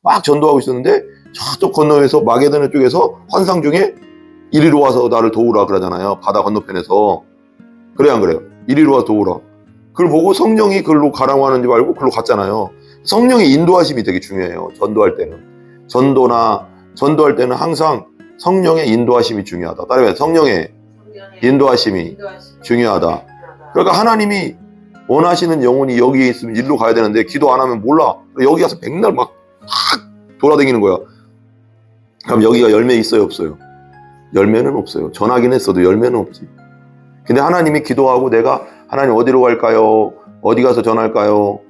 막 전도하고 있었는데 저쪽 건너에서 마게도냐 쪽에서 환상 중에 이리로 와서 나를 도우라 그러잖아요. 바다 건너편에서. 그래 안 그래요? 이리로 와서 도우라. 그걸 보고 성령이 그걸로 가라고 하는지 알고 그걸로 갔잖아요. 성령의 인도하심이 되게 중요해요. 전도할 때는. 전도할 때는 항상 성령의 인도하심이 중요하다. 따라서 성령의 인도하심이 중요하다. 그러니까 하나님이 원하시는 영혼이 여기에 있으면 일로 가야 되는데 기도 안 하면 몰라. 여기 가서 백날 막 돌아다니는 거야. 그럼 여기가 열매 있어요, 없어요? 열매는 없어요. 전하긴 했어도 열매는 없지. 근데 하나님이 기도하고 내가 하나님 어디로 갈까요? 어디 가서 전할까요?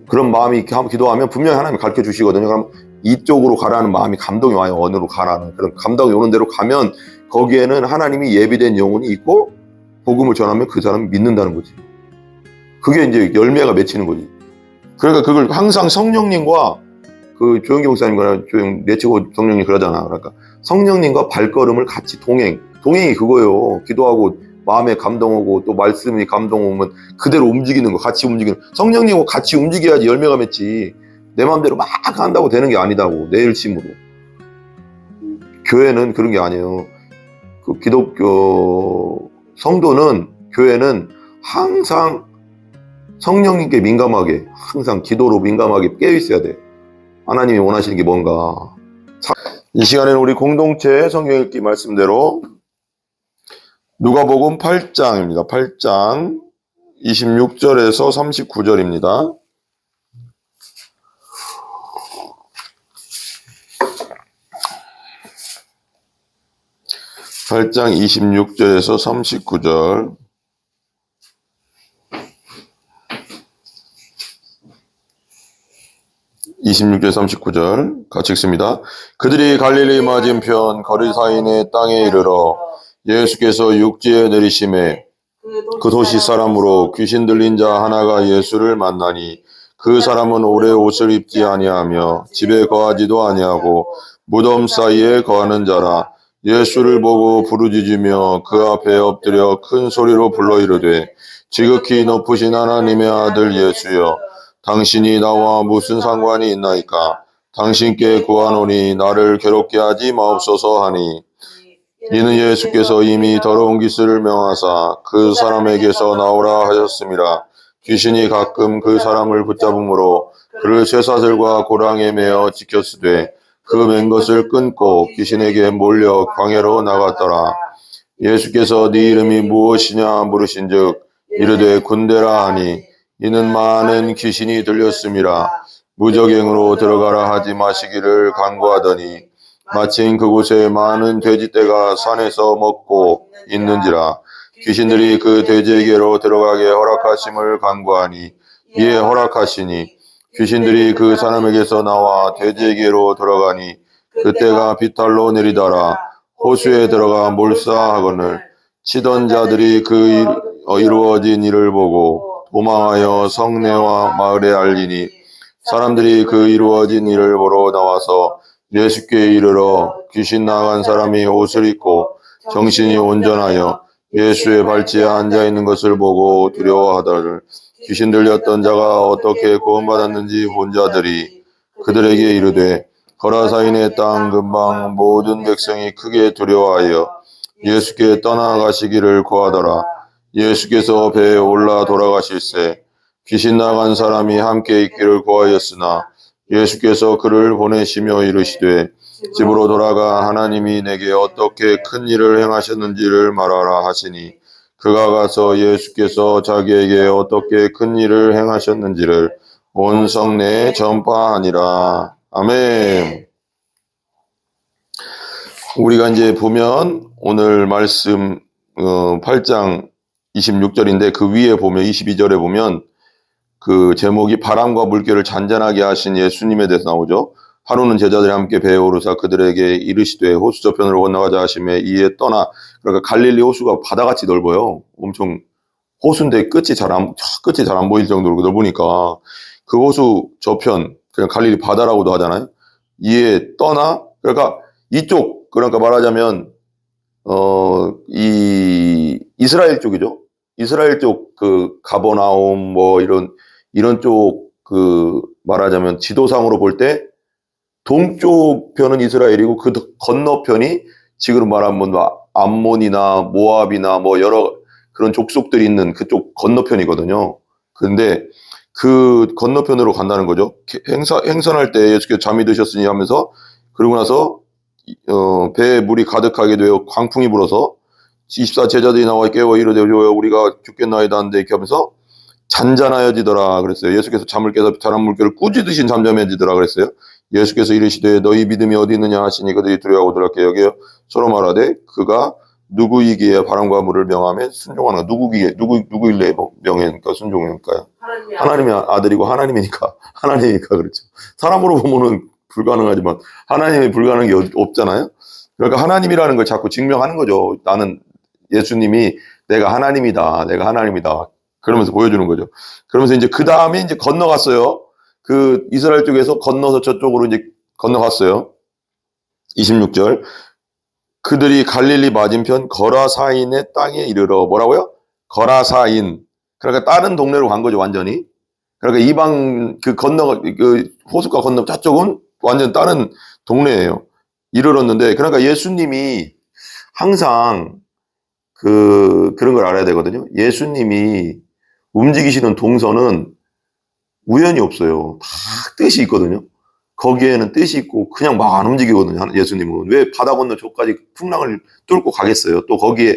그런 마음이 기도하면 분명히 하나님이 가르쳐 주시거든요. 그럼 이쪽으로 가라는 마음이 감동이 와요. 어느로 가라는 그런 감동이 오는 대로 가면 거기에는 하나님이 예비된 영혼이 있고 복음을 전하면 그 사람이 믿는다는 거지. 그게 이제 열매가 맺히는 거지. 그러니까 그걸 항상 성령님과 그 조영기 목사님과 내치고 성령님 그러잖아. 그러니까 성령님과 발걸음을 같이 동행이 그거예요. 기도하고 마음에 감동 오고 또 말씀이 감동 오면 그대로 움직이는 거, 같이 움직이는. 성령님과 같이 움직여야지 열매가 맺지. 내 마음대로 막 한다고 되는 게 아니다고. 내 일심으로. 교회는 그런 게 아니에요. 그 기독교 성도는, 교회는 항상 성령님께 민감하게, 항상 기도로 민감하게 깨어 있어야 돼. 하나님이 원하시는 게 뭔가. 이 시간에는 우리 공동체 성경 읽기 말씀대로 누가복음 8장입니다. 8장 26절에서 39절입니다. (8장) 26절에서 39절. (26절) 39절 같이 읽습니다. 그들이 갈릴리 맞은편 거리사인의 땅에 이르러 예수께서 육지에 내리심에 그 도시 사람으로 귀신 들린 자 하나가 예수를 만나니 그 사람은 오래 옷을 입지 아니하며 집에 거하지도 아니하고 무덤 사이에 거하는 자라. 예수를 보고 부르짖으며 그 앞에 엎드려 큰 소리로 불러 이르되 지극히 높으신 하나님의 아들 예수여, 당신이 나와 무슨 상관이 있나이까? 당신께 구하노니 나를 괴롭게 하지 마옵소서 하니, 이는 예수께서 이미 더러운 기스를 명하사 그 사람에게서 나오라 하셨습니다. 귀신이 가끔 그 사람을 붙잡음으로 그를 쇠사슬과 고랑에 매어 지켰으되 그 맨 것을 끊고 귀신에게 몰려 광야로 나갔더라. 예수께서 네 이름이 무엇이냐 물으신즉 이르되 군대라 하니, 이는 많은 귀신이 들렸음이라. 무적행으로 들어가라 하지 마시기를 간구하더니 마침 그곳에 많은 돼지떼가 산에서 먹고 있는지라. 귀신들이 그 돼지에게로 들어가게 허락하심을 간구하니 이에 허락하시니 귀신들이 그 사람에게서 나와 돼지에게로 들어가니 그때가 비탈로 내리더라. 호수에 들어가 몰사하거늘 치던 자들이 그 이루어진 일을 보고 도망하여 성내와 마을에 알리니 사람들이 그 이루어진 일을 보러 나와서 예수께 이르러 귀신 나간 사람이 옷을 입고 정신이 온전하여 예수의 발치에 앉아있는 것을 보고 두려워하더를. 귀신 들렸던 자가 어떻게 구원받았는지 본 자들이 그들에게 이르되 거라사인의 땅 근방 모든 백성이 크게 두려워하여 예수께 떠나가시기를 구하더라. 예수께서 배에 올라 돌아가실새 귀신 나간 사람이 함께 있기를 구하였으나 예수께서 그를 보내시며 이르시되 집으로 돌아가 하나님이 내게 어떻게 큰 일을 행하셨는지를 말하라 하시니 그가 가서 예수께서 자기에게 어떻게 큰 일을 행하셨는지를 온 성내에 전파하니라. 아멘. 우리가 이제 보면 오늘 말씀 8장 26절인데 그 위에 보면 22절에 보면 그 제목이 바람과 물결을 잔잔하게 하신 예수님에 대해서 나오죠. 하루는 제자들이 함께 배에 오르사 그들에게 이르시되 호수 저편으로 건너가자 하시매 이에 떠나. 그러니까 갈릴리 호수가 바다같이 넓어요. 엄청 호수인데 끝이 잘 안 보일 정도로 넓으니까 그 호수 저편, 그냥 갈릴리 바다라고도 하잖아요. 이에 떠나. 그러니까 이쪽, 그러니까 말하자면 이 이스라엘 쪽이죠. 이스라엘 쪽 그 가버나움 뭐 이런 쪽 그 말하자면 지도상으로 볼 때 동쪽 편은 이스라엘이고 그 건너편이 지금 말하면 암몬이나 모압이나 뭐 여러 그런 족속들이 있는 그쪽 건너편이거든요. 그런데 그 건너편으로 간다는 거죠. 행선할 때 예수께서 잠이 드셨으니 하면서 그러고 나서 배에 물이 가득하게 되어 광풍이 불어서 24 제자들이 나와 깨워 이르되 우리가 죽겠나이다 하는데 이렇게 하면서 잔잔하여지더라 그랬어요. 예수께서 잠을 깨서 자란 물결을 꾸짖으신 잠잠해지더라 그랬어요. 예수께서 이르시되 너희 믿음이 어디 있느냐 하시니 그들이 두려워하고 놀랍게 여겨 서로 말하되 그가 누구이기에 바람과 물을 명하며 순종하는 누구일래 명예니까 순종이니까요. 하나님의 아들이고 하나님이니까 그렇죠. 사람으로 보면은 불가능하지만 하나님이 불가능한 게 없잖아요. 그러니까 하나님이라는 걸 자꾸 증명하는 거죠. 나는 예수님이 내가 하나님이다. 그러면서 보여주는 거죠. 그러면서 이제 그 다음에 이제 건너갔어요. 그 이스라엘 쪽에서 건너서 저쪽으로 이제 건너갔어요. 26절. 그들이 갈릴리 맞은편 거라사인의 땅에 이르러 뭐라고요? 거라사인. 그러니까 다른 동네로 간 거죠, 완전히. 그러니까 이방 그 호숫가 건너 저쪽은 완전 다른 동네예요. 이르렀는데 그러니까 예수님이 항상 그런 걸 알아야 되거든요. 예수님이 움직이시는 동선은 우연이 없어요. 다 뜻이 있거든요. 거기에는 뜻이 있고 그냥 막 안 움직이거든요. 예수님은. 왜 바다 건너 저까지 풍랑을 뚫고 가겠어요. 또 거기에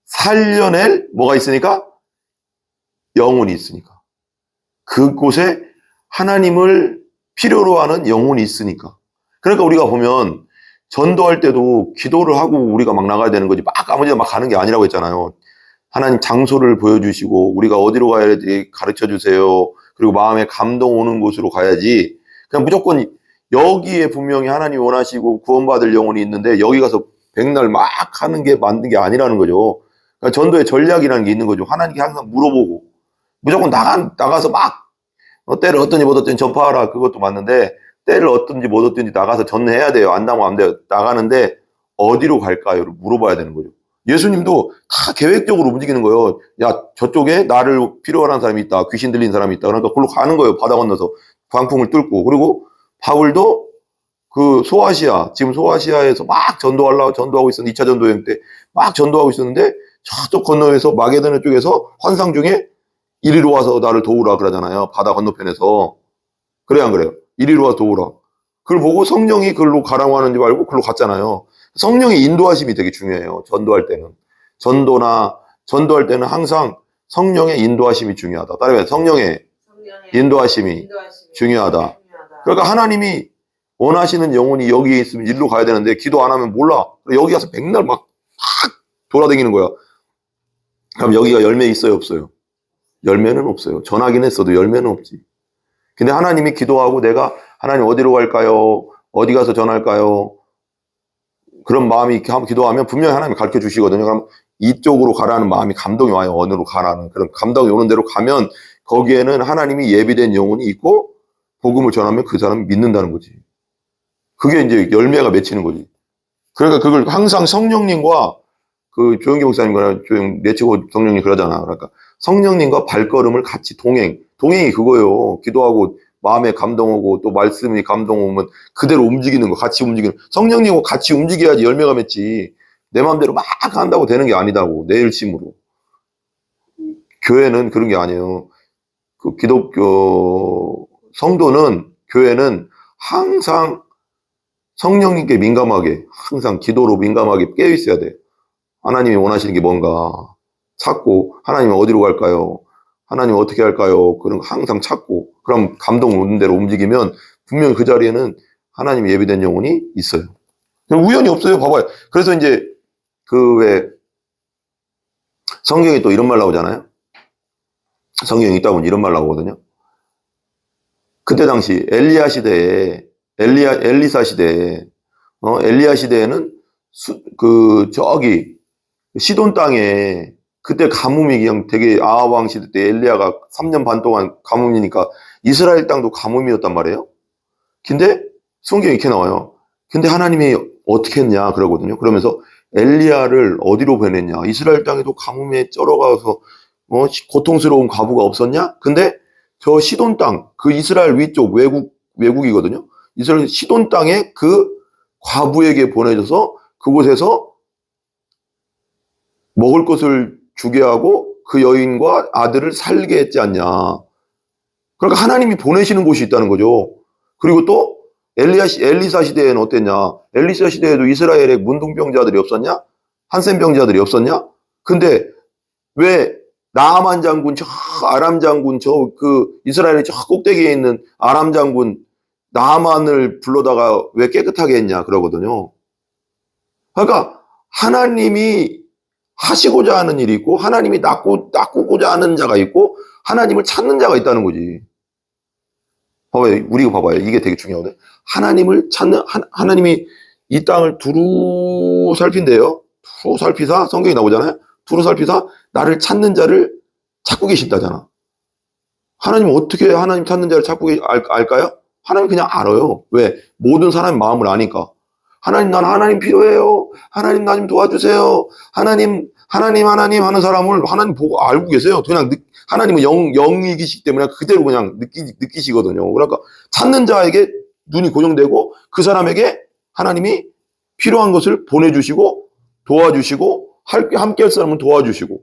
살려낼 뭐가 있으니까? 영혼이 있으니까. 그곳에 하나님을 필요로 하는 영혼이 있으니까. 그러니까 우리가 보면 전도할 때도 기도를 하고 우리가 막 나가야 되는 거지 막 아무데나 막 가는 게 아니라고 했잖아요. 하나님 장소를 보여주시고 우리가 어디로 가야지 가르쳐 주세요. 그리고 마음에 감동 오는 곳으로 가야지. 그냥 무조건 여기에 분명히 하나님이 원하시고 구원받을 영혼이 있는데 여기 가서 백날 막 하는 게 맞는 게 아니라는 거죠. 그러니까 전도의 전략이라는 게 있는 거죠. 하나님께 항상 물어보고 무조건 나가서 막 때를 얻든지 못 얻든지 전파하라 그것도 맞는데 때를 얻든지 못 얻든지 나가서 전해야 돼요. 안 나오면 안 돼요. 나가는데 어디로 갈까요?를 물어봐야 되는 거죠. 예수님도 다 계획적으로 움직이는 거예요. 야 저쪽에 나를 필요로 사람이 있다. 귀신 들린 사람이 있다. 그러니까 그걸로 가는 거예요. 바다 건너서 광풍을 뚫고. 그리고 바울도 그 지금 소아시아에서 막 전도하고 있었는데 2차 전도 여행 때 막 전도하고 있었는데 저쪽 건너에서 마게도냐 쪽에서 환상 중에 이리로 와서 나를 도우라 그러잖아요. 바다 건너편에서. 그래 안 그래요? 이리로 와서 도우라. 그걸 보고 성령이 그걸로 가라고 하는지 알고 그걸로 갔잖아요. 성령의 인도하심이 되게 중요해요. 전도할 때는. 전도할 때는 항상 성령의 인도하심이 중요하다. 따라해 성령의 인도하심이 중요하다. 그러니까 하나님이 원하시는 영혼이 여기에 있으면 일로 가야 되는데 기도 안 하면 몰라. 여기 가서 백날 막 돌아다니는 거야. 그럼 여기가 열매 있어요, 없어요? 열매는 없어요. 전하긴 했어도 열매는 없지. 근데 하나님이 기도하고 내가 하나님 어디로 갈까요? 어디 가서 전할까요? 그런 마음이 기도하면 분명히 하나님이 가르쳐 주시거든요. 그럼 이쪽으로 가라는 마음이 감동이 와요. 어느로 가라는 그런 감동이 오는 대로 가면 거기에는 하나님이 예비된 영혼이 있고 복음을 전하면 그 사람이 믿는다는 거지. 그게 이제 열매가 맺히는 거지. 그러니까 그걸 항상 성령님과 그 조영기 목사님과 내치고 성령님 그러잖아. 그러니까 성령님과 발걸음을 같이 동행이 그거예요. 기도하고 마음에 감동 오고 또 말씀이 감동 오면 그대로 움직이는 거, 같이 움직이는 성령님과 같이 움직여야지 열매가 맺지. 내 마음대로 막 한다고 되는 게 아니다고. 내 일심으로. 교회는 그런 게 아니에요. 그 기독교 성도는 교회는 항상 성령님께 민감하게 항상 기도로 민감하게 깨어 있어야 돼. 하나님이 원하시는 게 뭔가 찾고 하나님은 어디로 갈까요? 하나님 어떻게 할까요? 그런 거 항상 찾고 그럼 감동 오는 대로 움직이면 분명 그 자리에는 하나님이 예비된 영혼이 있어요. 우연이 없어요. 봐봐요. 그래서 이제 왜 성경에 또 이런 말 나오잖아요. 성경에 있다 보면 이런 말 나오거든요. 그때 당시 엘리사 시대에 엘리야 시대에는 시돈 땅에 그때 가뭄이 그냥 되게 아합 왕 시대 때 엘리야가 3년 반 동안 가뭄이니까 이스라엘 땅도 가뭄이었단 말이에요. 근데 성경에 이렇게 나와요. 근데 하나님이 어떻게 했냐 그러거든요. 그러면서 엘리야를 어디로 보냈냐? 이스라엘 땅에도 가뭄에 쩔어가서 고통스러운 과부가 없었냐? 근데 저 시돈 땅, 그 이스라엘 위쪽 외국이거든요. 이스라엘 시돈 땅에 그 과부에게 보내줘서 그곳에서 먹을 것을 주게 하고 그 여인과 아들을 살게 했지 않냐. 그러니까 하나님이 보내시는 곳이 있다는 거죠. 그리고 또 엘리사 시대에는 어땠냐? 엘리사 시대에도 이스라엘에 문둥병자들이 없었냐? 한센병자들이 없었냐? 근데 왜 나아만 장군, 저 아람 장군, 저 그 이스라엘의 저 꼭대기에 있는 아람 장군 나아만을 불러다가 왜 깨끗하게 했냐 그러거든요. 그러니까 하나님이 하시고자 하는 일이 있고 하나님이 낚고자 하는 자가 있고 하나님을 찾는 자가 있다는 거지. 봐봐요. 우리가 봐봐요. 이게 되게 중요하거든요. 하나님을 찾는, 하나님이 이 땅을 두루 살핀대요. 두루 살피사, 성경이 나오잖아요. 두루 살피사, 나를 찾는 자를 찾고 계신다잖아. 하나님 어떻게 하나님 찾는 자를 찾고 알까요? 하나님 그냥 알아요. 왜? 모든 사람의 마음을 아니까. 하나님, 난 하나님 필요해요. 하나님, 나 좀 도와주세요. 하나님 하는 사람을 하나님 보고 알고 계세요. 그냥 하나님은 영이기시기 때문에 그대로 그냥 느끼시거든요. 그러니까 찾는 자에게 눈이 고정되고 그 사람에게 하나님이 필요한 것을 보내주시고 도와주시고 함께 할 사람은 도와주시고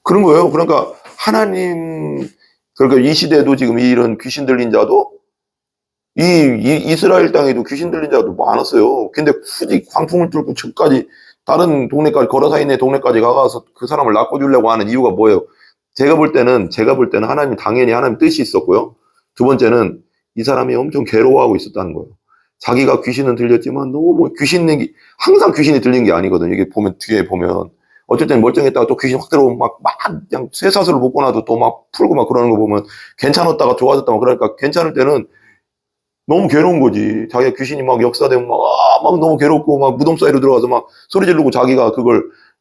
그런 거예요. 그러니까 그러니까 이 시대에도 지금 이런 귀신 들린 자도 이 이스라엘 땅에도 귀신 들린 자도 많았어요. 근데 굳이 광풍을 뚫고 저까지 다른 동네까지 걸어다니는 동네까지 가서 그 사람을 낚아주려고 하는 이유가 뭐예요? 제가 볼 때는 하나님 당연히 하나님 뜻이 있었고요. 두 번째는 이 사람이 엄청 괴로워하고 있었다는 거예요. 자기가 귀신은 들렸지만 너무 항상 귀신이 들린 게 아니거든요. 이게 뒤에 보면 어쩔 땐 멀쩡했다가 또 귀신 확 들어오면 막 그냥 쇠사슬을 묶고 나도 또 막 풀고 막 그러는 거 보면 괜찮았다가 좋아졌다가 그러니까 괜찮을 때는 너무 괴로운 거지. 자기가 귀신이 막 역사되면 막 너무 괴롭고 막 무덤 사이로 들어가서 막 소리 지르고 자기가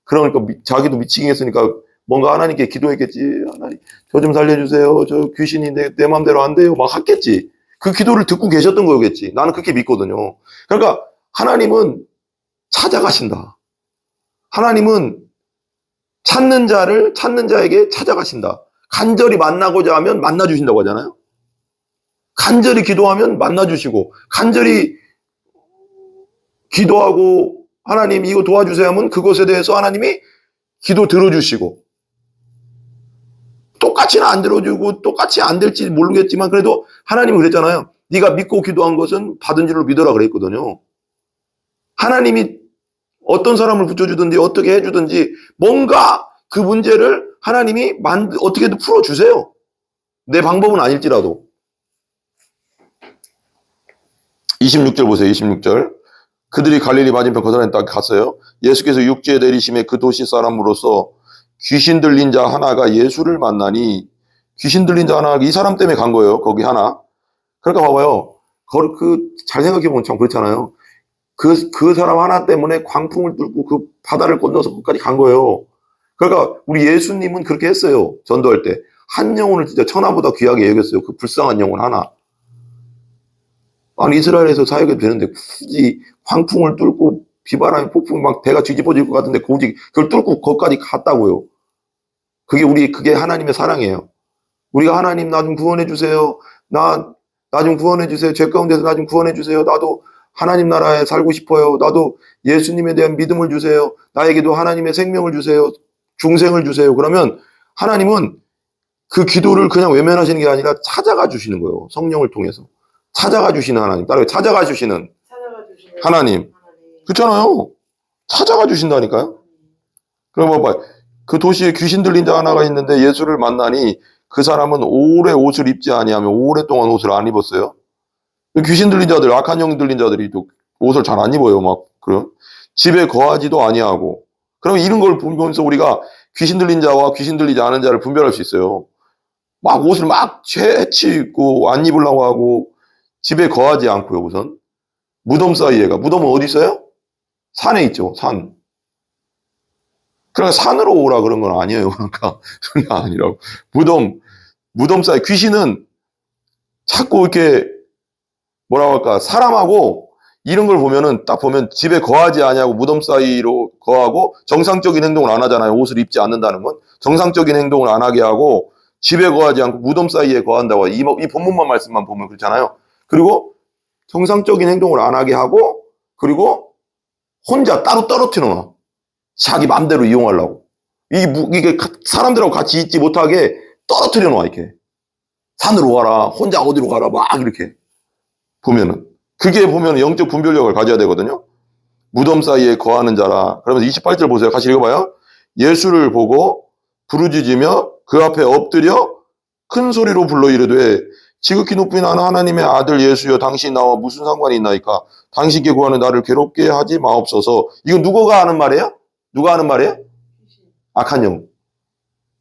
그러니까 자기도 미치긴 했으니까 뭔가 하나님께 기도했겠지. 하나님, 저 좀 살려주세요. 저 귀신이 내 맘대로 안 돼요. 막 했겠지. 그 기도를 듣고 계셨던 거겠지. 나는 그렇게 믿거든요. 그러니까 하나님은 찾아가신다. 하나님은 찾는 자에게 찾아가신다. 간절히 만나고자 하면 만나주신다고 하잖아요. 간절히 기도하면 만나주시고 간절히 기도하고 하나님 이거 도와주세요 하면 그것에 대해서 하나님이 기도 들어주시고 똑같이는 안 들어주고 똑같이 안 될지 모르겠지만 그래도 하나님은 그랬잖아요. 네가 믿고 기도한 것은 받은 줄로 믿어라 그랬거든요. 하나님이 어떤 사람을 붙여주든지 어떻게 해주든지 뭔가 그 문제를 하나님이 어떻게든 풀어주세요. 내 방법은 아닐지라도. 26절 보세요. 26절. 그들이 갈릴리 맞은편 거사라는 땅에 갔어요. 예수께서 육지에 내리심에 그 도시 사람으로서 귀신 들린 자 하나가 예수를 만나니 귀신 들린 자 하나가 이 사람 때문에 간 거예요. 거기 하나. 그러니까 봐봐요. 잘 생각해보면 참 그렇잖아요. 그 사람 하나 때문에 광풍을 뚫고 그 바다를 건너서 거기까지 간 거예요. 그러니까 우리 예수님은 그렇게 했어요. 전도할 때. 한 영혼을 진짜 천하보다 귀하게 여겼어요. 그 불쌍한 영혼 하나. 아니 이스라엘에서 사역해도 되는데 굳이 광풍을 뚫고 비바람이 폭풍이 막 배가 뒤집어질 것 같은데 굳이 그걸 뚫고 거기까지 갔다고요. 그게 하나님의 사랑이에요. 우리가 하나님 나 좀 구원해 주세요. 나 좀 구원해 주세요. 죄 가운데서 나 좀 구원해 주세요. 나도 하나님 나라에 살고 싶어요. 나도 예수님에 대한 믿음을 주세요. 나에게도 하나님의 생명을 주세요. 중생을 주세요. 그러면 하나님은 그 기도를 그냥 외면하시는 게 아니라 찾아가 주시는 거예요. 성령을 통해서. 찾아가 주시는 하나님. 따로 찾아가 주시는 하나님. 그렇잖아요. 찾아가 주신다니까요. 그럼 봐봐. 그 도시에 귀신 들린 자 하나가 있는데 예수를 만나니 그 사람은 오래 옷을 입지 아니하며 오랫동안 옷을 안 입었어요. 귀신 들린 자들, 악한 영 들린 자들이 또 옷을 잘 안 입어요. 막 그럼 집에 거하지도 아니하고. 그럼 이런 걸 보면서 우리가 귀신 들린 자와 귀신 들리지 않은 자를 분별할 수 있어요. 막 옷을 막 채치 입고 안 입으려고 하고 집에 거하지 않고요. 우선 무덤 사이에 무덤은 어디 있어요? 산에 있죠. 산. 그러니까 산으로 오라 그런 건 아니에요. 그러니까 그게 아니라고. 무덤 사이. 귀신은 자꾸 이렇게 뭐라고 할까 사람하고 이런 걸 보면은 딱 보면 집에 거하지 아니하고 무덤 사이로 거하고 정상적인 행동을 안 하잖아요. 옷을 입지 않는다는 건 정상적인 행동을 안 하게 하고 집에 거하지 않고 무덤 사이에 거한다고. 이 본문만 말씀만 보면 그렇잖아요. 그리고 정상적인 행동을 안 하게 하고, 그리고 혼자 따로 떨어뜨려 놔. 자기 맘대로 이용하려고. 이게 사람들하고 같이 있지 못하게 떨어뜨려 놔, 이렇게. 산으로 가라, 혼자 어디로 가라, 막 이렇게. 보면은. 그게 보면 영적 분별력을 가져야 되거든요. 무덤 사이에 거하는 자라. 그러면서 28절 보세요. 같이 읽어봐요. 예수를 보고 부르짖으며 그 앞에 엎드려 큰 소리로 불러 이르되 지극히 높이 나는 하나님의 아들 예수여 당신이 나와 무슨 상관이 있나이까. 당신께 구하는 나를 괴롭게 하지 마옵소서. 이거 누구가 하는 말이에요? 누가 하는 말이에요? 악한 영.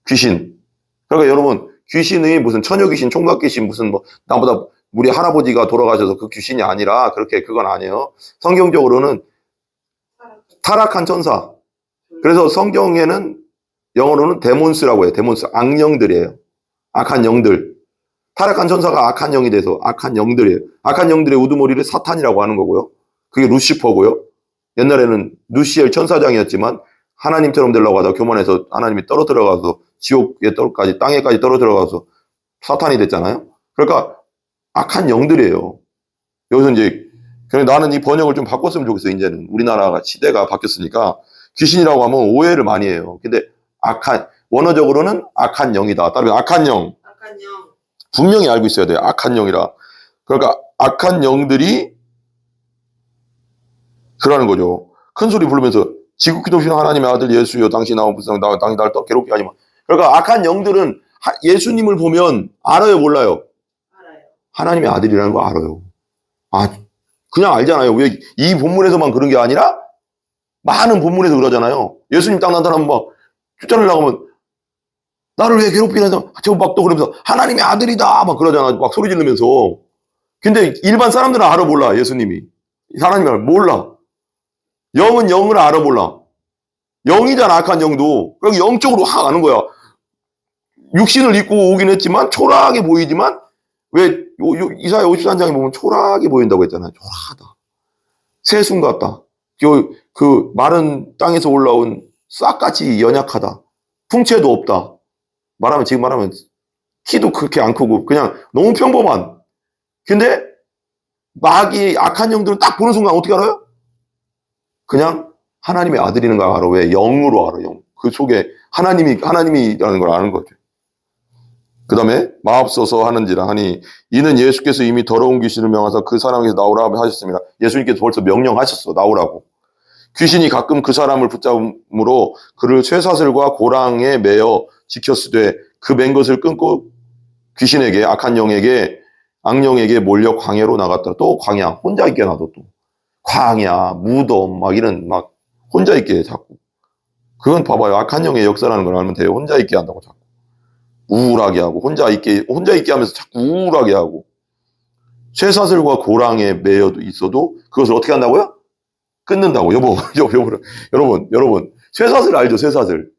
귀신. 그러니까 여러분, 귀신이 무슨 처녀 귀신, 총각 귀신, 무슨 뭐 나보다 우리 할아버지가 돌아가셔서 그 귀신이 아니라 그건 아니에요. 성경적으로는 타락한 천사. 그래서 성경에는 영어로는 데몬스라고 해요. 데몬스. 악령들이에요. 악한 영들. 타락한 천사가 악한 영이 돼서 악한 영들이에요. 악한 영들의 우두머리를 사탄이라고 하는 거고요. 그게 루시퍼고요. 옛날에는 루시엘 천사장이었지만 하나님처럼 되려고 하다가 교만해서 하나님이 떨어뜨려가서 지옥에까지 땅에까지 떨어뜨려가서 사탄이 됐잖아요. 그러니까 악한 영들이에요. 여기서 이제 나는 이 번역을 좀 바꿨으면 좋겠어요. 이제는 우리나라가 시대가 바뀌었으니까 귀신이라고 하면 오해를 많이 해요. 근데 원어적으로는 악한 영이다. 따르면 악한 영. 분명히 알고 있어야 돼요. 악한 영이라. 그러니까 악한 영들이 그러는 거죠. 큰 소리 부르면서 지극히 높으신 하나님의 아들 예수여 당신이 나와 무슨 당신이 나를 괴롭게 하지 마. 그러니까 악한 영들은 예수님을 보면 알아요, 몰라요? 알아요. 하나님의 아들이라는 거 알아요. 그냥 알잖아요. 왜 이 본문에서만 그런 게 아니라 많은 본문에서 그러잖아요. 예수님 딱 나타나면 막 쫓아내려 나가면 나를 왜 괴롭히냐 해서 저거 막 또 그러면서 하나님의 아들이다 막 그러잖아. 막 소리 지르면서. 근데 일반 사람들은 알아 몰라. 예수님이. 하나님을 몰라. 영은 영을 알아 몰라. 영이잖아, 악한 영도. 그럼 영적으로 확 아는 거야. 육신을 입고 오긴 했지만 초라하게 보이지만 왜 이사야 53장에 보면 초라하게 보인다고 했잖아요. 초라하다. 새순 같다. 그 마른 땅에서 올라온 싹같이 연약하다. 풍채도 없다. 지금 말하면 키도 그렇게 안 크고 그냥 너무 평범한. 근데 마귀 악한 영들은 딱 보는 순간 어떻게 알아요? 그냥 하나님의 아들이는 걸 알아. 왜? 영으로 알아. 영. 그 속에 하나님이라는 걸 아는 거죠. 그 다음에 마옵소서 하는지라 하니 이는 예수께서 이미 더러운 귀신을 명하사 그 사람에게서 나오라 하셨습니다. 예수님께서 벌써 명령하셨어. 나오라고. 귀신이 가끔 그 사람을 붙잡음으로 그를 쇠사슬과 고랑에 매어 지켰으되 그 맨 것을 끊고 귀신에게 악한 영에게 악령에게 몰려 광야로 나갔더라. 또 광야 혼자 있게 놔둬. 또 광야 무덤 막 이런 막 혼자 있게 자꾸. 그건 봐봐요. 악한 영의 역사라는 걸 알면 돼요. 혼자 있게 한다고 자꾸. 우울하게 하고 혼자 있게 하면서 자꾸 우울하게 하고 쇠사슬과 고랑에 매여 있어도 그것을 어떻게 한다고요? 끊는다고. 여러분 쇠사슬 알죠? 쇠사슬.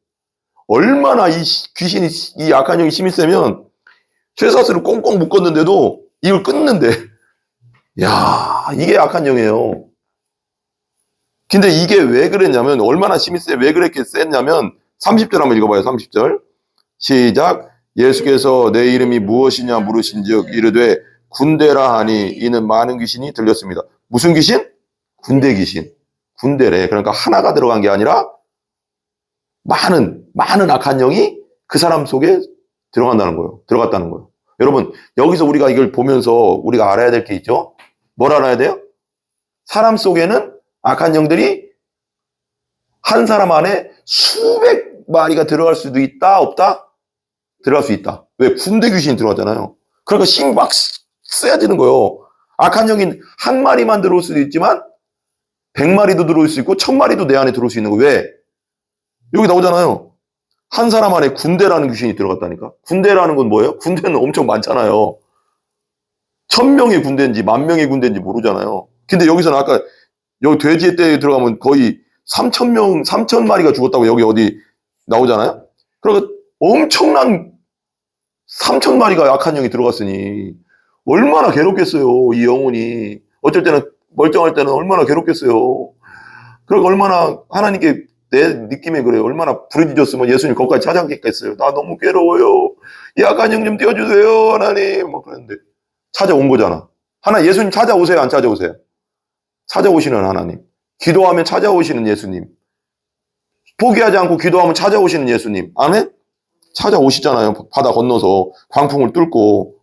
얼마나 이 귀신이 이 악한 영이 힘이 세면 쇠사슬을 꽁꽁 묶었는데도 이걸 끊는데 야 이게 악한 영이에요. 근데 이게 왜 그랬냐면 얼마나 힘이 왜 그렇게 셌냐면 30절 한번 읽어봐요. 30절 시작. 예수께서 내 이름이 무엇이냐 물으신즉 이르되 군대라 하니 이는 많은 귀신이 들렸습니다. 무슨 귀신? 군대 귀신. 군대래. 그러니까 하나가 들어간 게 아니라 많은 악한 영이 그 사람 속에 들어갔다는 거예요. 여러분 여기서 우리가 이걸 보면서 우리가 알아야 될 게 있죠. 뭘 알아야 돼요? 사람 속에는 악한 영들이 한 사람 안에 수백 마리가 들어갈 수도 있다 없다? 들어갈 수 있다. 왜? 군대 귀신이 들어갔잖아요. 그러니까 힘이 막 쎄지는 거예요. 악한 영이 한 마리만 들어올 수도 있지만 100마리도 들어올 수 있고 1000마리도 내 안에 들어올 수 있는 거예요. 왜? 여기 나오잖아요. 한 사람 안에 군대라는 귀신이 들어갔다니까. 군대라는 건 뭐예요? 군대는 엄청 많잖아요. 1000명의 군대인지 10,000명의 군대인지 모르잖아요. 근데 여기서는 아까 여기 돼지의 떼에 들어가면 거의 3,000명, 3,000마리가 죽었다고 여기 어디 나오잖아요. 그러니까 엄청난 3,000마리가 악한 영이 들어갔으니 얼마나 괴롭겠어요. 이 영혼이. 어쩔 때는 멀쩡할 때는 얼마나 괴롭겠어요. 그러니까 얼마나 하나님께 내 느낌에 그래요. 얼마나 부르짖었으면 예수님 거기까지 찾아오겠겠어요. 나 너무 괴로워요. 이 악한 영 좀 띄워주세요, 하나님. 막 그랬는데 찾아온 거잖아. 하나 예수님 찾아오세요, 안 찾아오세요? 찾아오시는 하나님. 기도하면 찾아오시는 예수님. 포기하지 않고 기도하면 찾아오시는 예수님. 아멘? 찾아오시잖아요. 바다 건너서 광풍을 뚫고.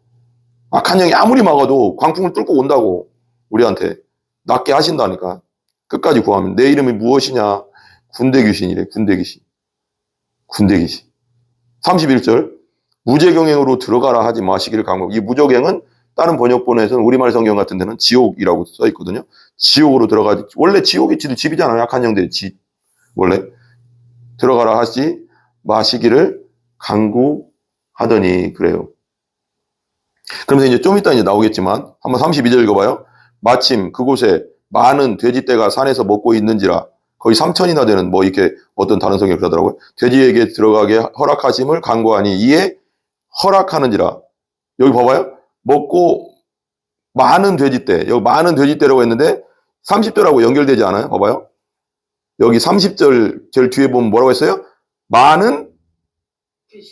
악한 영이 아무리 막아도 광풍을 뚫고 온다고. 우리한테 낫게 하신다니까. 끝까지 구하면. 내 이름이 무엇이냐? 군대 귀신이래. 군대 귀신. 군대 귀신. 31절. 무죄경행으로 들어가라 하지 마시기를 강구. 이 무죄경은 다른 번역본에서는 우리말 성경 같은 데는 지옥이라고 써 있거든요. 지옥으로 들어가지. 원래 지옥이 집이잖아요. 악한 영들의 집. 원래. 들어가라 하지 마시기를 강구하더니 그래요. 그러면서 이제 좀 이따 이제 나오겠지만 한번 32절 읽어봐요. 마침 그곳에 많은 돼지떼가 산에서 먹고 있는지라 거의 3천이나 되는 뭐 이렇게 어떤 다른 성경이 그러더라고요. 돼지에게 들어가게 허락하심을 강구하니 이에 허락하는지라. 여기 봐봐요. 먹고 많은 돼지떼. 여기 많은 돼지떼라고 했는데 30절하고 연결되지 않아요? 봐봐요. 여기 30절 제일 뒤에 보면 뭐라고 했어요? 많은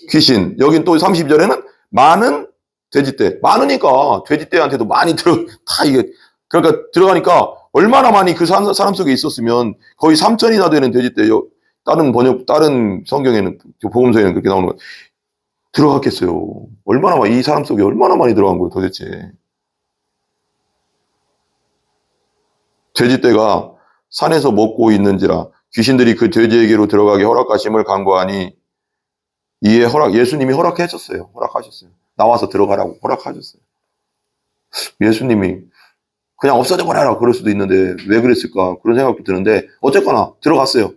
귀신. 여긴 또 32절에는 많은 돼지떼. 많으니까 돼지떼한테도 많이 다 이게 그러니까 들어가니까 얼마나 많이 그 사람 속에 있었으면 거의 3천이나 되는 돼지떼. 다른 성경에는 복음서에는 그렇게 나오는 거예요. 들어갔겠어요. 얼마나 많이 이 사람 속에 얼마나 많이 들어간 거예요, 도대체. 돼지떼가 산에서 먹고 있는지라 귀신들이 그 돼지에게로 들어가게 허락하심을 간구하니 이에 예수님이 허락하셨어요. 나와서 들어가라고 허락하셨어요. 예수님이 그냥 없어져 버려라 그럴 수도 있는데 왜 그랬을까 그런 생각도 드는데 어쨌거나 들어갔어요.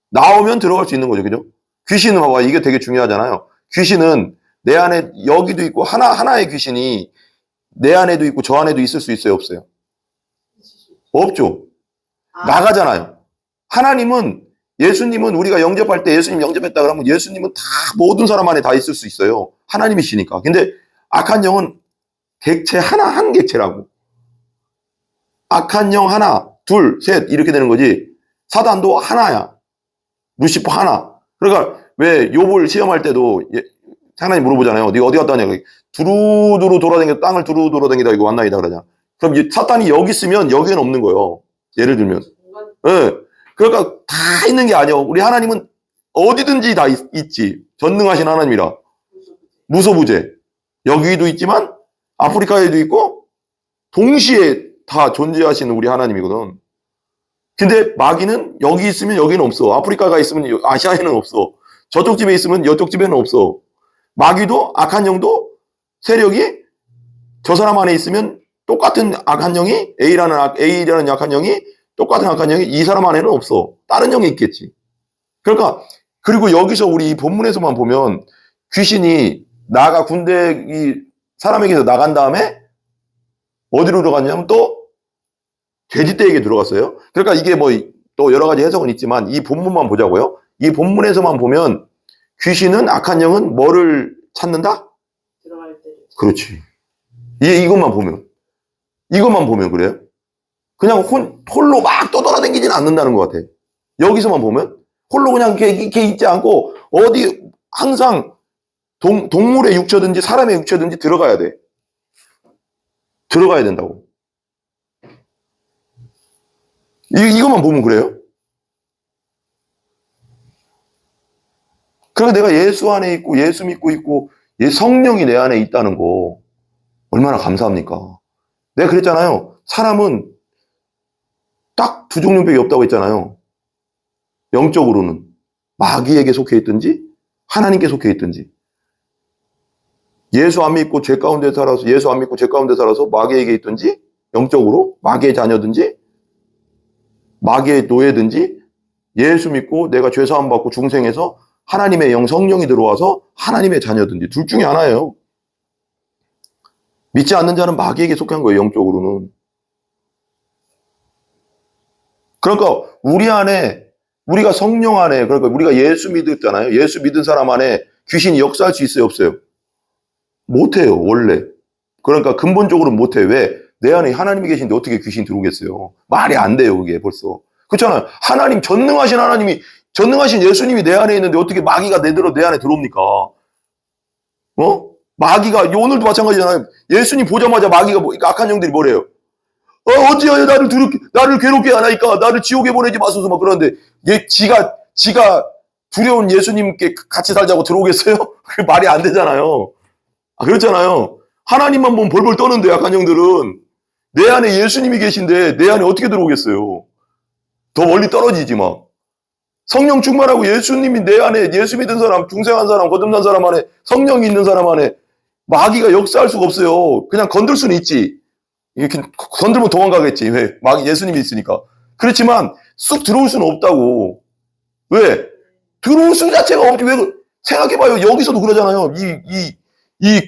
나오면 들어갈 수 있는 거죠. 그죠? 귀신은 봐봐 이게 되게 중요하잖아요. 귀신은 내 안에 여기도 있고 하나의 귀신이 내 안에도 있고 저 안에도 있을 수 있어요? 없어요? 없죠. 나가잖아요. 하나님은 예수님은 우리가 영접할 때 예수님 영접했다 그러면 예수님은 다 모든 사람 안에 다 있을 수 있어요. 하나님이시니까. 근데 악한 영은 객체 한 객체라고. 악한 영 하나, 둘, 셋 이렇게 되는 거지. 사단도 하나야. 루시퍼 하나. 그러니까 왜 욥을 시험할 때도 하나님 물어보잖아요. 네가 어디 갔다 왔냐. 두루두루 돌아다니다 땅을 두루두루 돌아다니다 이거 왔나이다 그러잖아. 그럼 사탄이 여기 있으면 여기는 없는 거예요. 예를 들면. 네. 그러니까 다 있는 게 아니에요. 우리 하나님은 어디든지 다 있지. 전능하신 하나님이라. 무소부재. 여기도 있지만 아프리카에도 있고 동시에 다 존재하시는 우리 하나님이거든. 근데 마귀는 여기 있으면 여기는 없어. 아프리카가 있으면 아시아에는 없어. 저쪽 집에 있으면 이쪽 집에는 없어. 마귀도 악한 영도 세력이 저 사람 안에 있으면 똑같은 악한 영이 A라는 약한 영이 똑같은 악한 영이 이 사람 안에는 없어. 다른 영이 있겠지. 그러니까 그리고 여기서 우리 이 본문에서만 보면 귀신이 군대 이 사람에게서 나간 다음에 어디로 들어갔냐면 또 돼지떼에게 들어갔어요. 그러니까 이게 뭐 또 여러 가지 해석은 있지만 이 본문만 보자고요. 이 본문에서만 보면 귀신은 악한 영은 뭐를 찾는다? 들어갈 때. 그렇지. 이것만 보면 그래요. 그냥 홀로 막 떠돌아다니지는 않는다는 것 같아. 여기서만 보면 홀로 그냥 이렇게 있지 않고 어디 항상 동물의 육체든지 사람의 육체든지 들어가야 돼. 들어가야 된다고. 이것만 보면 그래요. 그러니까 내가 예수 안에 있고 예수 믿고 있고 성령이 내 안에 있다는 거 얼마나 감사합니까? 내가 그랬잖아요. 사람은 딱 두 종류밖에 없다고 했잖아요. 영적으로는 마귀에게 속해 있든지 하나님께 속해 있든지. 예수 안 믿고 죄 가운데 살아서 마귀에게 있든지 영적으로 마귀의 자녀든지 마귀의 노예든지 예수 믿고 내가 죄 사함 받고 중생해서 하나님의 성령이 들어와서 하나님의 자녀든지 둘 중에 하나예요. 믿지 않는 자는 마귀에게 속한 거예요. 영적으로는. 그러니까 우리가 성령 안에 그러니까 우리가 예수 믿었잖아요. 예수 믿은 사람 안에 귀신이 역사할 수 있어요? 없어요? 못해요. 원래. 그러니까 근본적으로 못해. 왜? 내 안에 하나님이 계신데 어떻게 귀신이 들어오겠어요? 말이 안 돼요. 그게 벌써. 그렇잖아요. 전능하신 하나님이 전능하신 예수님이 내 안에 있는데 어떻게 마귀가 내 안에 들어옵니까? 마귀가, 오늘도 마찬가지잖아요. 예수님 보자마자 마귀가, 악한 영들이 뭐래요? 어찌하여 나를 괴롭게 하나이까? 나를 지옥에 보내지 마소서, 막 그러는데, 지가 두려운 예수님께 같이 살자고 들어오겠어요? 그 말이 안 되잖아요. 그렇잖아요. 하나님만 보면 벌벌 떠는데, 악한 영들은. 내 안에 예수님이 계신데, 내 안에 어떻게 들어오겠어요? 더 멀리 떨어지지, 막. 성령 충만하고 예수님이 내 안에, 예수 믿은 사람, 중생한 사람, 거듭난 사람 안에, 성령이 있는 사람 안에, 마귀가 역사할 수가 없어요. 그냥 건들 수는 있지. 이렇게 건들면 도망가겠지. 왜? 예수님이 있으니까. 그렇지만 쑥 들어올 수는 없다고. 왜? 들어올 수 자체가 없지. 왜? 생각해봐요. 여기서도 그러잖아요. 이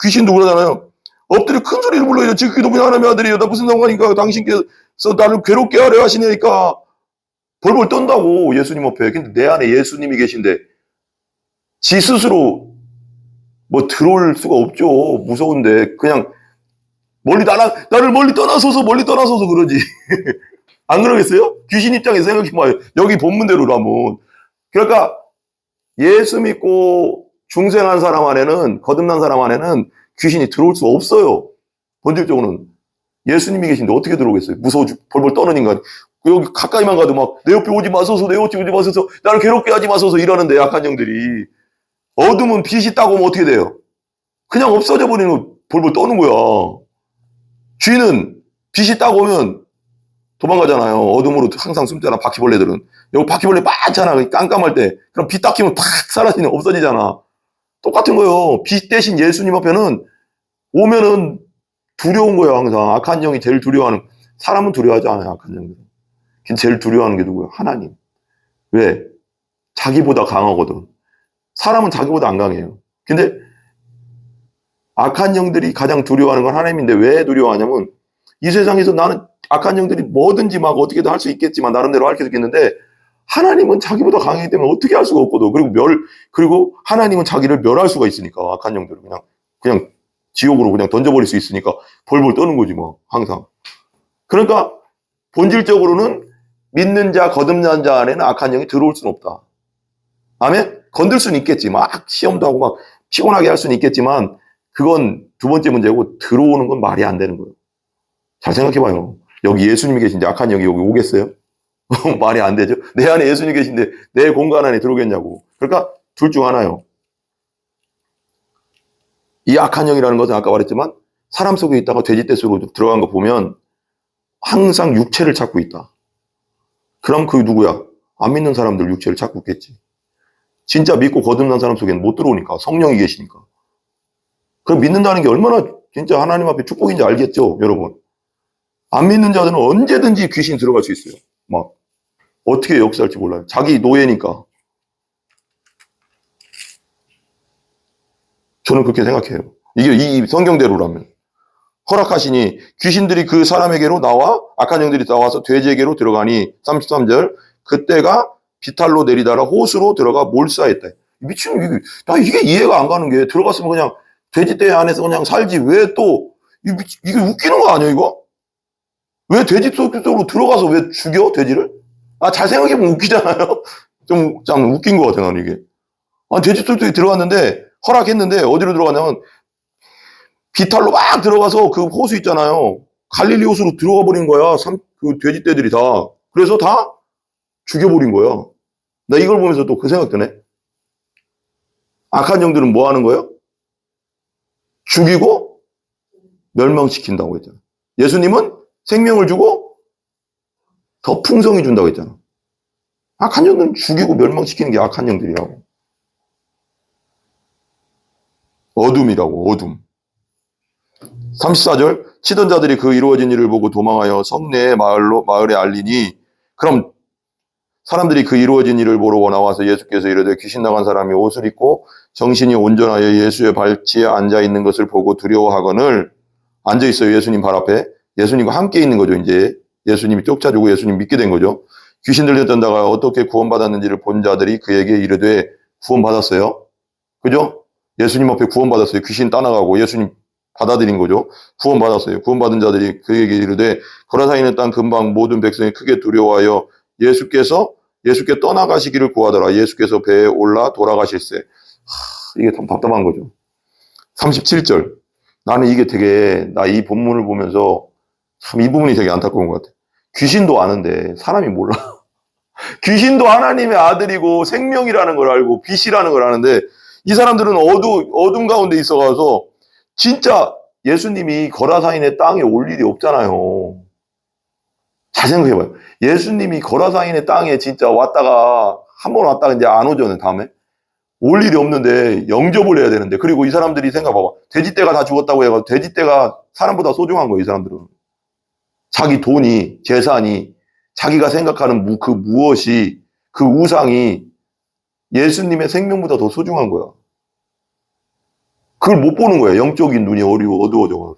귀신도 그러잖아요. 엎드려 큰 소리를 불러요. 지극히 높은 하나님의 아들이요. 나 무슨 상관인가? 당신께서 나를 괴롭게 하려 하시니까 벌벌 떤다고, 예수님 앞에. 근데 내 안에 예수님이 계신데 지 스스로 뭐 들어올 수가 없죠. 무서운데. 그냥 나를 멀리 떠나서서 그러지. 안 그러겠어요? 귀신 입장에서 생각해봐요. 여기 본문대로라면. 그러니까 예수 믿고 중생한 사람 안에는, 거듭난 사람 안에는 귀신이 들어올 수 없어요. 본질적으로는. 예수님이 계신데 어떻게 들어오겠어요? 무서워 벌벌 떠는 인간. 여기 가까이만 가도 막 내 옆에 오지 마소서, 내 옆에 오지 마소서, 나를 괴롭게 하지 마소서 이러는데, 약한 영들이. 어둠은 빛이 따고 오면 어떻게 돼요? 그냥 없어져 버리는, 벌벌 떠는 거야. 쥐는 빛이 따고 오면 도망가잖아요. 어둠으로 항상 숨잖아, 바퀴벌레들은. 여기 바퀴벌레 많잖아, 깜깜할 때. 그럼 빛 딱 켜면 팍 사라지는, 없어지잖아. 똑같은 거예요. 빛 대신 예수님 앞에는 오면은 두려운 거예요, 항상. 악한 영이 제일 두려워하는, 사람은 두려워하지 않아요, 악한 영들은. 제일 두려워하는 게 누구예요? 하나님. 왜? 자기보다 강하거든. 사람은 자기보다 안 강해요. 근데 악한 영들이 가장 두려워하는 건 하나님인데, 왜 두려워하냐면, 이 세상에서 나는 악한 영들이 뭐든지 막 어떻게든 할 수 있겠지만, 나름대로 할 수 있겠는데, 하나님은 자기보다 강하기 때문에 어떻게 할 수가 없거든. 그리고 하나님은 자기를 멸할 수가 있으니까, 악한 영들을 그냥 지옥으로 그냥 던져버릴 수 있으니까 벌벌 떠는 거지, 뭐, 항상. 그러니까, 본질적으로는 믿는 자, 거듭난 자 안에는 악한 영이 들어올 수는 없다. 아멘? 건들 수는 있겠지. 막 시험도 하고 막 피곤하게 할 수는 있겠지만, 그건 두 번째 문제고, 들어오는 건 말이 안 되는 거예요. 잘 생각해봐요. 여기 예수님이 계신데 악한 영이 여기 오겠어요? 말이 안 되죠. 내 안에 예수님이 계신데 내 공간 안에 들어오겠냐고. 그러니까 둘 중 하나요. 이 악한 영이라는 것은 아까 말했지만, 사람 속에 있다가 돼지떼 속으로 들어간 거 보면 항상 육체를 찾고 있다. 그럼 그게 누구야? 안 믿는 사람들 육체를 찾고 있겠지. 진짜 믿고 거듭난 사람 속에는 못 들어오니까, 성령이 계시니까. 그럼 믿는다는 게 얼마나 진짜 하나님 앞에 축복인지 알겠죠, 여러분? 안 믿는 자들은 언제든지 귀신 들어갈 수 있어요. 막 어떻게 역사할지 몰라요. 자기 노예니까. 저는 그렇게 생각해요. 이게 이 성경대로라면. 허락하시니 귀신들이 그 사람에게로 나와, 악한 영들이 나와서 돼지에게로 들어가니, 33절, 그때가 비탈로 내리다가 호수로 들어가 몰사했다. 미친, 이게 이해가 안 가는 게, 들어갔으면 그냥 돼지떼 안에서 그냥 살지, 왜 또, 이게 웃기는 거 아니에요, 이거? 왜 돼지 속으로 들어가서 왜 죽여, 돼지를? 잘 생각해보면 웃기잖아요? 좀 웃긴 것 같아, 나는 이게. 돼지 속에 들어갔는데, 허락했는데, 어디로 들어갔냐면, 비탈로 막 들어가서 그 호수 있잖아요. 갈릴리 호수로 들어가 버린 거야. 그 돼지떼들이 다. 그래서 다 죽여버린 거야. 나 이걸 보면서 또 그 생각 드네. 악한 영들은 뭐 하는 거예요? 죽이고 멸망시킨다고 했잖아. 예수님은 생명을 주고 더 풍성히 준다고 했잖아. 악한 영들은 죽이고 멸망시키는 게 악한 영들이라고. 어둠이라고, 어둠. 34절, 치던 자들이 그 이루어진 일을 보고 도망하여 성내의 마을에 알리니, 그럼 사람들이 그 이루어진 일을 보러 나와서 예수께서 이르되 귀신 나간 사람이 옷을 입고 정신이 온전하여 예수의 발치에 앉아 있는 것을 보고 두려워하거늘, 앉아 있어요. 예수님 발 앞에. 예수님과 함께 있는 거죠. 이제 예수님이 쫓아주고 예수님 믿게 된 거죠. 귀신 들렸던 자가 어떻게 구원받았는지를 본 자들이 그에게 이르되, 구원받았어요. 그죠? 예수님 앞에 구원받았어요. 귀신 따나가고 예수님 받아들인 거죠. 구원받았어요. 구원받은 자들이 그에게 이르되, 거라사인의 땅 근방 모든 백성이 크게 두려워하여 예수께서 예수께 떠나가시기를 구하더라. 예수께서 배에 올라 돌아가실세. 이게 참 답답한 거죠. 37절. 나는 이게 되게, 나 이 본문을 보면서 참 이 부분이 되게 안타까운 것 같아. 귀신도 아는데 사람이 몰라. 귀신도 하나님의 아들이고 생명이라는 걸 알고 빛이라는 걸 아는데 이 사람들은 어둠 가운데 있어가서 진짜 예수님이 거라사인의 땅에 올 일이 없잖아요. 잘 생각해봐요. 예수님이 거라사인의 땅에 진짜 왔다가 한 번 왔다가 이제 안 오잖아요. 다음에 올 일이 없는데 영접을 해야 되는데, 그리고 이 사람들이 생각해봐봐. 돼지떼가 다 죽었다고 해가지고 돼지떼가 사람보다 소중한 거예요. 이 사람들은. 자기 돈이, 재산이, 자기가 생각하는 그 무엇이, 그 우상이 예수님의 생명보다 더 소중한 거야. 그걸 못 보는 거야. 영적인 눈이 어두워져.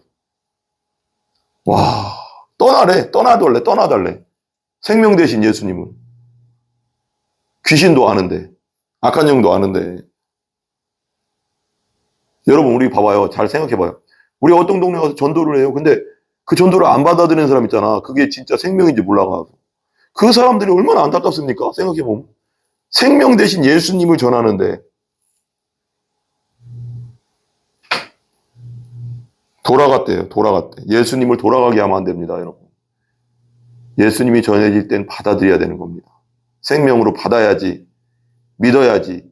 와, 떠나달래. 생명 대신 예수님은. 귀신도 아는데, 악한 영도 아는데. 여러분, 우리 봐봐요. 잘 생각해봐요. 우리 어떤 동네 가서 전도를 해요. 근데 그 전도를 안 받아들이는 사람 있잖아. 그게 진짜 생명인지 몰라가지고. 그 사람들이 얼마나 안타깝습니까? 생각해보면. 생명 대신 예수님을 전하는데 돌아갔대. 예수님을 돌아가게 하면 안 됩니다, 여러분. 예수님이 전해질 땐 받아들여야 되는 겁니다. 생명으로 받아야지, 믿어야지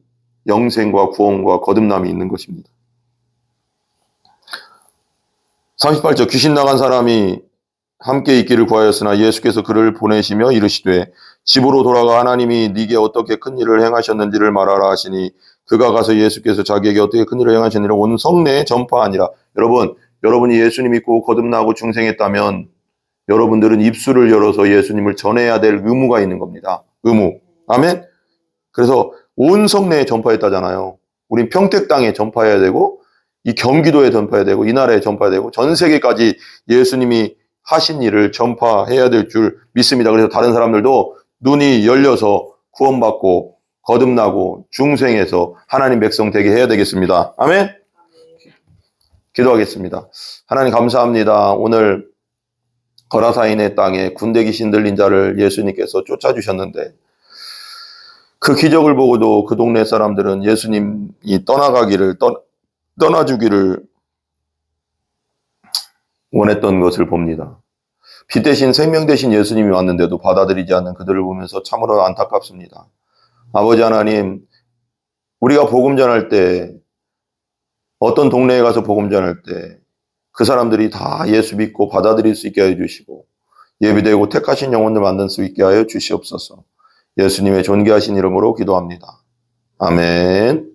영생과 구원과 거듭남이 있는 것입니다. 38절. 귀신 나간 사람이 함께 있기를 구하였으나 예수께서 그를 보내시며 이르시되 집으로 돌아가 하나님이 네게 어떻게 큰 일을 행하셨는지를 말하라 하시니 그가 가서 예수께서 자기에게 어떻게 큰 일을 행하셨는지를 온 성내에 전파하니라. 여러분이 예수님 믿고 거듭나고 중생했다면 여러분들은 입술을 열어서 예수님을 전해야 될 의무가 있는 겁니다. 의무. 아멘? 그래서 온 성내에 전파했다잖아요. 우린 평택 땅에 전파해야 되고, 이 경기도에 전파해야 되고, 이 나라에 전파해야 되고, 전 세계까지 예수님이 하신 일을 전파해야 될 줄 믿습니다. 그래서 다른 사람들도 눈이 열려서 구원받고 거듭나고 중생해서 하나님 백성 되게 해야 되겠습니다. 아멘? 기도하겠습니다. 하나님 감사합니다. 오늘 거라사인의 땅에 군대 귀신 들린 자를 예수님께서 쫓아주셨는데 그 기적을 보고도 그 동네 사람들은 예수님이 떠나주기를 원했던 것을 봅니다. 피 대신 생명 대신 예수님이 왔는데도 받아들이지 않는 그들을 보면서 참으로 안타깝습니다. 아버지 하나님, 우리가 복음 전할 때, 어떤 동네에 가서 복음 전할 때 그 사람들이 다 예수 믿고 받아들일 수 있게 해주시고 예비되고 택하신 영혼들 만들 수 있게 하여 주시옵소서. 예수님의 존귀하신 이름으로 기도합니다. 아멘.